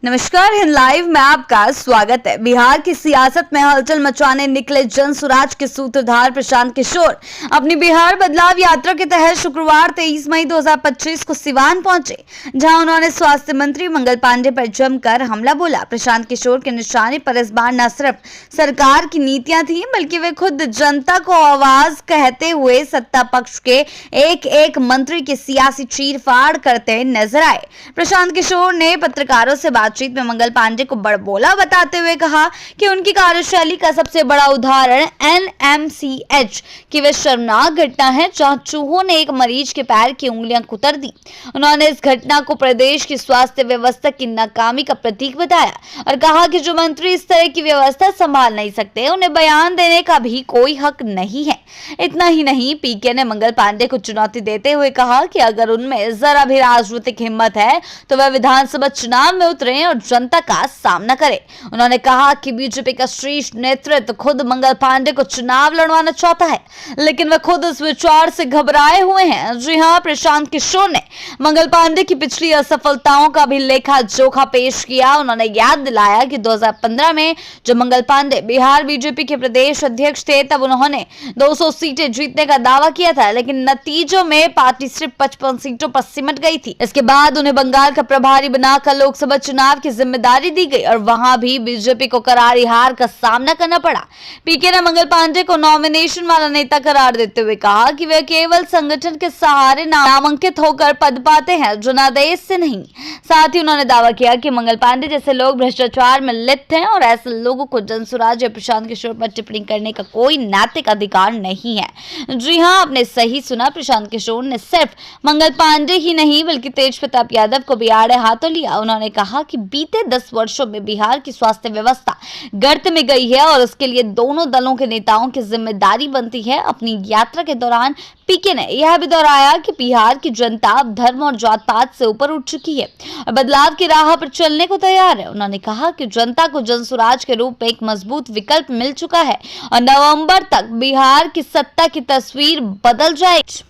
नमस्कार, हिंद लाइव में आपका स्वागत है। बिहार की सियासत में हलचल मचाने निकले जन स्वराज के सूत्रधार प्रशांत किशोर अपनी बिहार बदलाव यात्रा के तहत शुक्रवार 23 मई 2025 को सिवान पहुंचे, जहां उन्होंने स्वास्थ्य मंत्री मंगल पांडे पर जमकर हमला बोला। प्रशांत किशोर के निशाने पर इस बार न सिर्फ सरकार की नीतियां थी, बल्कि वे खुद जनता को आवाज कहते हुए सत्ता पक्ष के एक मंत्री की सियासी चीरफाड़ करते नजर आए। प्रशांत किशोर ने पत्रकारों से बातचीत में मंगल पांडे को बड़बोला बताते हुए कहा कि उनकी कार्यशैली का सबसे बड़ा उदाहरण एनएमसीएच की वे शर्मनाक घटना है, जहां चूहों ने एक मरीज के पैर की उंगलियां कुतर दी। उन्होंने इस घटना को प्रदेश की स्वास्थ्य व्यवस्था की नाकामी का प्रतीक बताया और कहा कि जो मंत्री इस तरह की व्यवस्था संभाल नहीं सकते, उन्हें बयान देने का भी कोई हक नहीं है। इतना ही नहीं, पीके ने मंगल पांडे को चुनौती देते हुए कहा कि अगर उनमें जरा भी राजनीतिक हिम्मत है तो वह विधानसभा चुनाव में उतरे और जनता का सामना करे। उन्होंने कहा कि बीजेपी का शीर्ष नेतृत्व खुद मंगल पांडे को चुनाव लड़वाना चाहता है, लेकिन वह खुद इस विचार से घबराए हुए हैं। जी हां, प्रशांत किशोर ने मंगल पांडे की पिछली असफलताओं का भी लेखा जोखा पेश किया। उन्होंने याद दिलाया कि 2015 में जब मंगल पांडे बिहार बीजेपी के प्रदेश अध्यक्ष थे, तब उन्होंने 200 सीटें जीतने का दावा किया था, लेकिन नतीजों में पार्टी सिर्फ 55 सीटों पर सिमट गई थी। इसके बाद उन्हें बंगाल का प्रभारी बनाकर लोकसभा चुनाव की जिम्मेदारी दी गई और वहां भी बीजेपी को करारी हार का सामना करना पड़ा। पीके ने मंगल पांडे को नॉमिनेशन वाला नेता करार देते हुए कहा कि वे केवल संगठन के सहारे नामांकित होकर पद पाते हैं, जो आदेश से नहीं। साथ ही उन्होंने दावा किया कि मंगल पांडे जैसे लोग भ्रष्टाचार में लिप्त हैं और ऐसे लोगों को जनसुराज या प्रशांत किशोर पर टिप्पणी करने का कोई नैतिक अधिकार नहीं है। जी हां, आपने सही सुना। प्रशांत किशोर ने सिर्फ मंगल पांडे ही नहीं बल्कि तेज प्रताप यादव को भी आड़े हाथों लिया। उन्होंने कहा कि बीते 10 वर्षों में बिहार की स्वास्थ्य व्यवस्था गर्त में गई है और उसके लिए दोनों दलों के नेताओं की जिम्मेदारी बनती है। अपनी यात्रा के दौरान पीके ने यह भी दोहराया कि बिहार की जनता अब धर्म और जात पात से ऊपर उठ चुकी है और बदलाव की राह पर चलने को तैयार है। उन्होंने कहा कि जनता को जनसुराज के रूप में एक मजबूत विकल्प मिल चुका है और नवंबर तक बिहार की सत्ता की तस्वीर बदल जाएगी।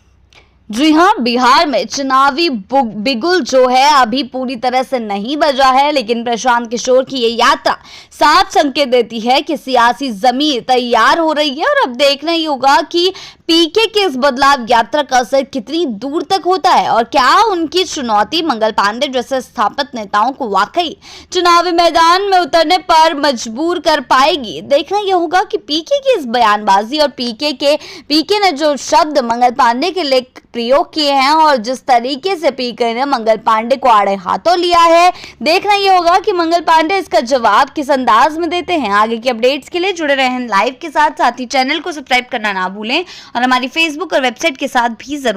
जी हां, बिहार में चुनावी बिगुल जो है अभी पूरी तरह से नहीं बजा है, लेकिन प्रशांत किशोर की ये यात्रा साफ संकेत देती है कि सियासी जमीन तैयार हो रही है और अब देखना ही होगा कि पीके के इस बदलाव यात्रा का असर कितनी दूर तक होता है और क्या उनकी चुनौती मंगल पांडे जैसे स्थापित नेताओं को वाकई चुनावी मैदान में उतरने पर मजबूर कर पाएगी। देखना यह होगा कि पीके की इस बयानबाजी और पीके ने जो शब्द मंगल पांडे के लिए प्रयोग किए हैं और जिस तरीके से पीके ने मंगल पांडे को आड़े हाथों लिया है, देखना यह होगा कि मंगल पांडे इसका जवाब किस अंदाज में देते हैं। आगे की अपडेट्स के लिए जुड़े रहें लाइव के साथ ही चैनल को सब्सक्राइब करना ना भूलें और हमारी फेसबुक और वेबसाइट के साथ भी जरूर